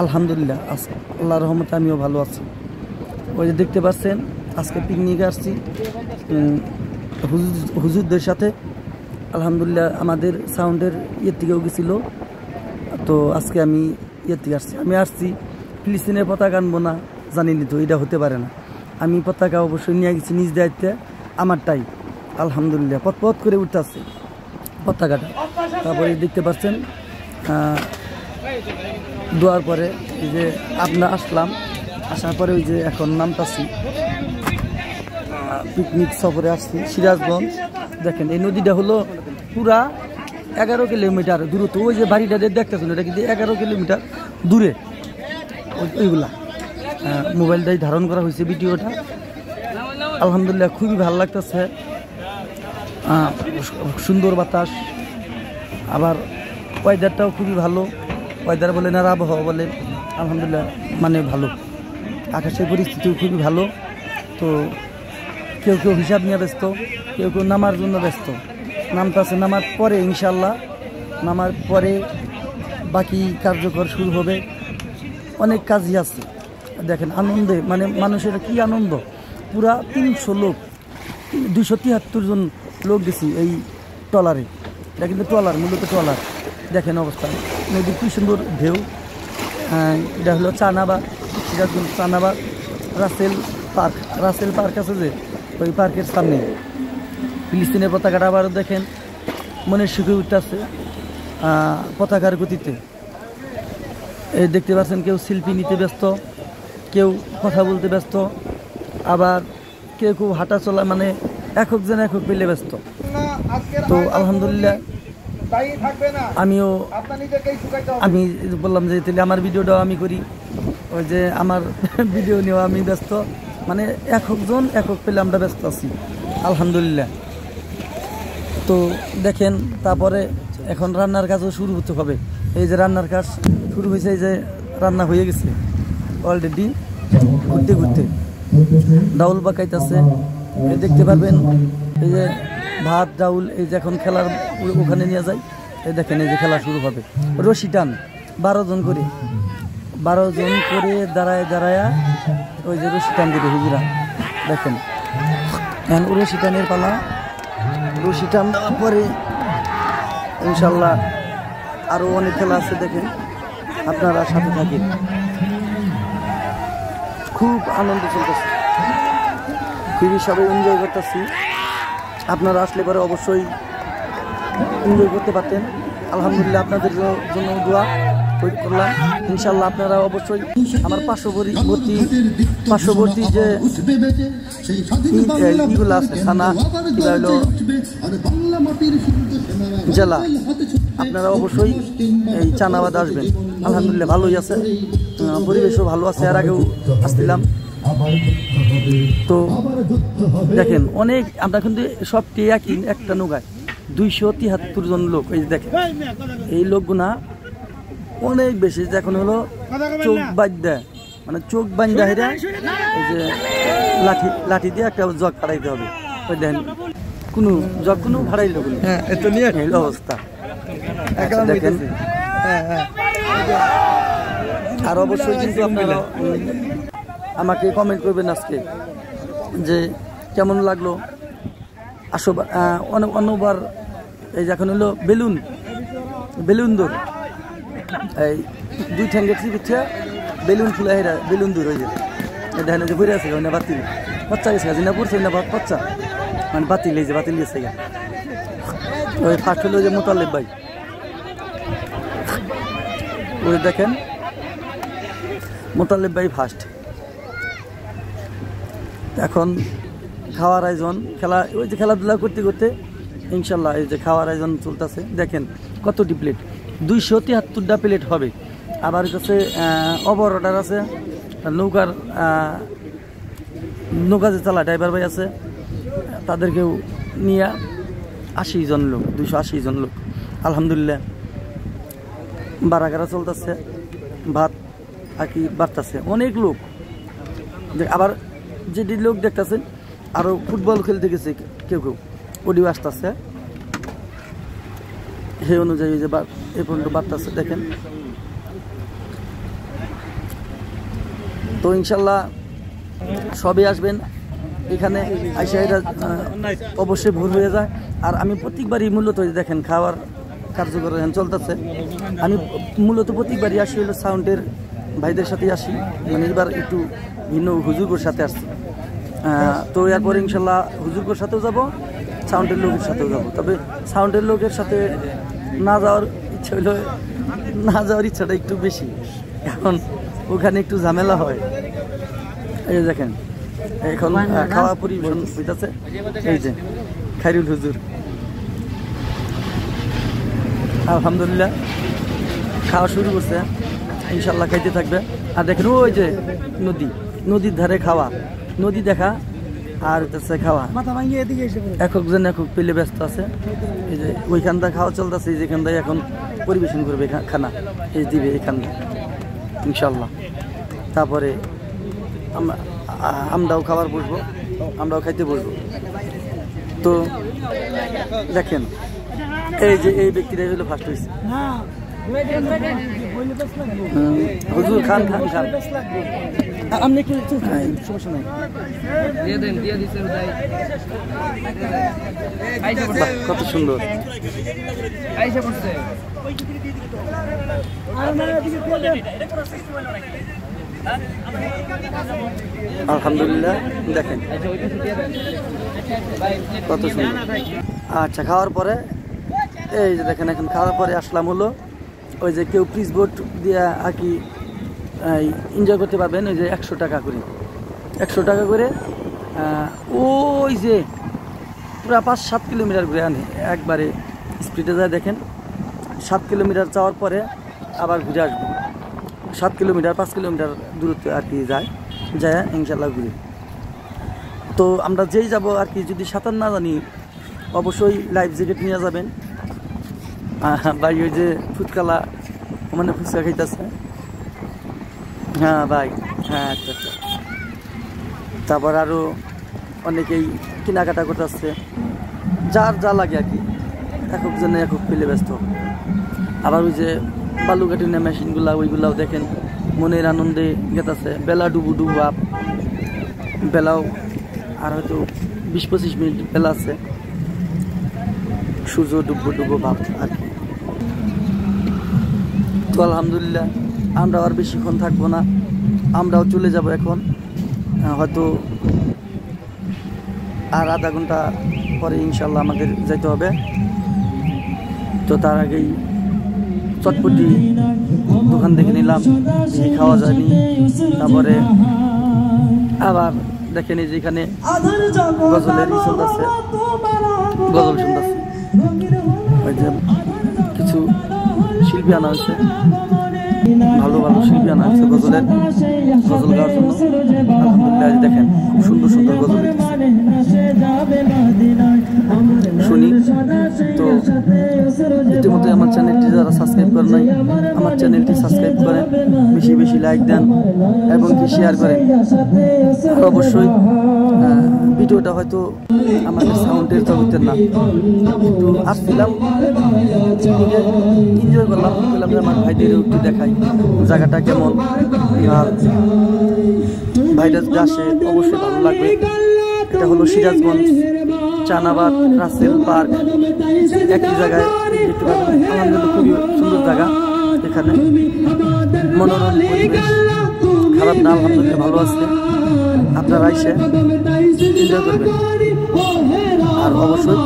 আলহামদুলিল্লাহ আল্লাহর রহমতে আমিও ভালো আছি। ওই যে দেখতে পাচ্ছেন আজকে পিকনিকে আসছি হুজুরদের সাথে। আলহামদুলিল্লাহ আমাদের সাউন্ডের ইয়ের থেকেও গেছিল, তো আজকে আমি ইয়ের থেকে আসছি। আমি আসছি ফিলিস্তিনের পতাকা আনবো না, জানিনি তো, এটা হতে পারে না। আমি পতাকা অবশ্যই নিয়ে গেছি নিজ দায়িত্বে আমারটাই। আলহামদুলিল্লাহ পথ করে উঠতে আসছে পতাকাটা। তারপরে দেখতে পাচ্ছেন দোয়ার পরে এই যে আপনার আসলাম, আসার পরে ওই যে এখন নামতাছি পিকনিক সফরে আসছি সিরাজগঞ্জ। দেখেন এই নদীটা হলো পুরা 11 কিলোমিটার দূরত্ব। ওই যে বাড়িটা দেখতেছেন এটা কিন্তু 11 কিলোমিটার দূরে ওইগুলা। মোবাইলটাই ধারণ করা হয়েছে ভিডিওটা। আলহামদুলিল্লাহ খুবই ভালো লাগতেছে, সুন্দর বাতাস, আবার ওয়েদারটাও খুবই ভালো। ওয়েদার বলে না আবহাওয়া বলে, আলহামদুলিল্লাহ মানে ভালো। আকাশের পরিস্থিতিও খুবই ভালো। তো কেউ কেউ হিসাব নিয়ে ব্যস্ত, কেউ কেউ নামার জন্য ব্যস্ত। নামতেছে, নামার পরে ইনশাল্লাহ নামার পরে বাকি কার্যকর শুরু হবে। অনেক কাজই আছে। দেখেন আনন্দে মানে মানুষের কি আনন্দ। পুরা 300 লোক, 273 জন লোক গেছি এই ট্রলারে। এটা কিন্তু ট্রলার, মূলত ট্রলার। দেখেন অবস্থা, নদীর কি সুন্দর ঢেউ। এটা হলো চানাবাগ, সিরাজগঞ্জ চানাবাগ রাসেল পার্ক আছে যে, ওই পার্কের সামনে ফিলিস্তিনের পতাকাটা আবারও দেখেন মনের সুখে উঠতেছে পতাকার গতিতে। এই দেখতে পাচ্ছেন কেউ সেলফি নিতে ব্যস্ত, কেউ কথা বলতে ব্যস্ত, আবার কেউ কেউ হাঁটা চলা মানে একক জন একক পেলে ব্যস্ত। তো আলহামদুলিল্লাহ আমি বললাম যে তাহলে আমার ভিডিওটাও আমি করি। ওই যে আমার ভিডিও নেওয়া আমি ব্যস্ত, মানে একজন একক পেলে আমরা ব্যস্ত আছি আলহামদুলিল্লাহ। তো দেখেন তারপরে এখন রান্নার কাজও শুরু হতে হবে। এই যে রান্নার কাজ শুরু হয়েছে, এই যে রান্না হয়ে গেছে অলরেডি। ঘুরতে ঘুরতে ডাউল পাকাইতেছে, দেখতে পারবেন। এই যে ভাত ডাউল, এই যে এখন খেলার ওখানে নিয়ে যায়। এই দেখেন এই যে খেলা শুরু হবে। রশি টান 12 জন করে দাঁড়ায় ওই যে রশি টান দিবে হুজুরা। দেখেন এখন রশি টানের পালা। রশি টান দেওয়ার পরে ইনশাল্লাহ আরও অনেক খেলা আছে। দেখেন আপনারা সাথে থাকেন, খুব আনন্দ চলতেছে, খুবই সবাই এনজয় করতেছি। আপনারা আসলে পরে অবশ্যই এনজয় করতে পারতেন। আলহামদুলিল্লাহ আপনাদের জন্য দোয়া করলাম। ইনশাল্লাহ আপনারা অবশ্যই আমার পার্শ্ববর্তী যে ইগুলো আছে থানা কিংবা হলো জেলা, আপনারা অবশ্যই এই চানাবাদ আসবেন। আলহামদুলিল্লাহ ভালোই আছে, পরিবেশও ভালো আছে। এর আগেও আসছিলাম। তো দেখেন অনেক, আমরা কিন্তু সবটি একই একটা নৌকায় 273 জন লোক। এই যে দেখেন এই লোকগুনা অনেক বেশি। এখন হলো চোখ বাঁধা, মানে চোখ বাঁধা হেরা এই যে লাঠি দিয়ে একটা জগ ফাড়াইতে হবে। ওই দেখেন কোনো জগ কোনো ফাড়াইল এই অবস্থা দেখেন। আর অবশ্যই কিন্তু আপনারা আমাকে কমেন্ট করবেন আজকে যে কেমন লাগলো। অন্যবার এই যে এখন হলো বেলুন দৌড়, এই 2 ঠ্যাঙ্গের পিঠা বেলুন ফুলা হেরা বেলুন দৌড় হয়ে যায়। দেখেন যে ঘুরে আছে না বাতিল বাচ্চা গেছে না পড়ছে না বাচ্চা, মানে বাতিল এই যে বাতিল গেছে। ওই ফার্স্ট হলো যে মোতালেব ভাই, ওই দেখেন মোতালেব ভাই ফার্স্ট। এখন খাওয়ার আয়োজন, খেলা ওই যে খেলাধুলা করতে করতে ইনশাল্লাহ এই যে খাওয়ার আয়োজন চলতেছে দেখেন কতটি প্লেট 273টা প্লেট হবে। আবার কাছে ওভার অর্ডার আছে, নৌকা যে চালা ড্রাইভার ভাই আছে তাদেরকেও নিয়ে 80 জন লোক, 280 জন লোক আলহামদুলিল্লাহ বারাগারা চলতেছে, ভাত আর কি বাড়তেছে অনেক লোক। আবার যেটি লোক দেখতেছেন আরও ফুটবল খেলতে গেছে কেউ কেউ, ওডিও আসতেছে সেই অনুযায়ী যে এ পর্যন্ত বাড়তেছে দেখেন। তো ইনশাল্লাহ সবে আসবেন এখানে আইসা, এটা অবশ্যই ভুল হয়ে যায়। আর আমি প্রত্যেকবারই মূলত দেখেন খাওয়ার কার্যকর চলতেছে, আমি মূলত প্রত্যেকবারই আসি হলো সাউন্ডের ভাইদের সাথে আসি, মানে এবার একটু ভিন্ন হুজুরগোর সাথে আসছি। তো এরপরে ইনশাল্লাহ হুজুরগোর সাথেও যাব, সাউন্ডের লোকের সাথেও যাব। তবে সাউন্ডের লোকের সাথে না যাওয়ার ইচ্ছা হইল, না যাওয়ার ইচ্ছাটা একটু বেশি, কারণ ওখানে একটু ঝামেলা হয়। এই দেখেন এখন খাওয়া পরিবেশন হইতেছে, এই যে খাইরুল হুজুর আলহামদুলিল্লাহ খাওয়া শুরু করছে, ইনশাল্লাহ খাইতে থাকবে। আর দেখেন ওই যে নদীর ধারে খাওয়া, নদী দেখা আর হচ্ছে খাওয়া, একজন একক পেলে ব্যস্ত আছে। এই যে ওইখানটা খাওয়া চলতেছে, যেখানটায় এখন পরিবেশন করবে খানা, এই দিবে এখান ইনশাল্লাহ। তারপরে আমরাও খাবার বসবো, আমরাও খাইতে বসবো। তো দেখেন এই যে এই ব্যক্তিটাই হলো ফার্স্ট হয়েছে, হুজুর খান খান খান, আপনি একটু সমস্যা নাই, কত সুন্দর আলহামদুলিল্লাহ দেখেন কত সুন্দর। আচ্ছা খাওয়ার পরে এই যে দেখেন এখন খাওয়ার পরে আসলাম হলো ওই যে কেউ পিস বোট দিয়ে আর কি এনজয় করতে পারবেন, ওই যে 100 টাকা করে, 100 টাকা করে ওই যে পুরা 5-7 কিলোমিটার ঘুরে আনে একবারে স্পিডে যায়। দেখেন 7 কিলোমিটার যাওয়ার পরে আবার ঘুরে আসবো, 7 কিলোমিটার 5 কিলোমিটার দূরত্বে আর কি যায় ইনশাল্লাহ ঘুরে। তো আমরা যেই যাব আর কি, যদি সাঁতার না জানি অবশ্যই লাইফ জ্যাকেট নিয়ে যাবেন। ভাই ওই যে ফুচকালা মানে ফুচকা খাইতেছে, হ্যাঁ ভাই, হ্যাঁ আচ্ছা আচ্ছা। তারপর আরও অনেকেই কেনাকাটা করতেছে, যার যা লাগে আর কি, একক জনে একক পেলে ব্যস্ত। আবার ওই যে বালু কাটিনের মেশিনগুলা ওইগুলাও দেখেন মনের আনন্দে গেতেছে, বেলা ডুবু ডুবু আপ, বেলাও আর হয়তো 20-25 মিনিট বেলা আছে, সূর্য ডুবো ডুবো ভাব আর কি। তো আলহামদুলিল্লাহ আমরা আর বেশিক্ষণ থাকবো না, আমরাও চলে যাব এখন, হয়তো আর আধা ঘন্টা পরে ইনশাল্লাহ আমাদের যেতে হবে। তো তার আগেই চটপটি দোকান দেখে নিলাম, খাওয়া যায়নি। তারপরে আবার দেখেন এই যে এখানে গজলের চলতেছে, গজল শুনতেছে, ওই যে কিছু শিল্পী আনা হয়েছে, ভালো ভালো শিল্পী আনা হয়েছে গজল গাওয়ার জন্য। আলহামদুলিল্লাহ দেখেন খুব সুন্দর সুন্দর গজল শুনি। তো ইতিমধ্যে আমার চ্যানেলটি যারা সাবস্ক্রাইব করেন নাই, আমার চ্যানেলটি সাবস্ক্রাইব করেন, বেশি বেশি লাইক দেন এবং কি শেয়ার করেন। আর অবশ্যই ভিডিওটা হয়তো আমাদের সাউন্ডের জগতের না, একটু আসছিলাম এনজয় করলাম, বললাম যে আমার ভাইদেরও একটু দেখাই জায়গাটা কেমন। আর ভাইটা যদি আসে অবশ্যই ভালো লাগবে। এটা হলো সিরাজগঞ্জ চানাবাদ রাসেল পার্ক, একই জায়গায় দেখতে পাবেন। আলহামদুলিল্লাহ খুবই সুন্দর জায়গা, এখানে মনোরম পরিবেশ, খারাপ না, আলহামদুলিল্লাহ ভালো আছে। আপনারা এসে এনজয় করবেন আর অবশ্যই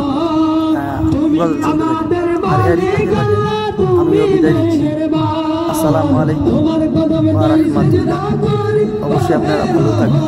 গজল শুনতে থাকবেন। আর এরই থাকে আমিও বিদায় নিচ্ছি। আসসালামু আলাইকুম ওয়া রাহমাতুল্লাহ। অবশ্যই আপনারা ভালো থাকবেন।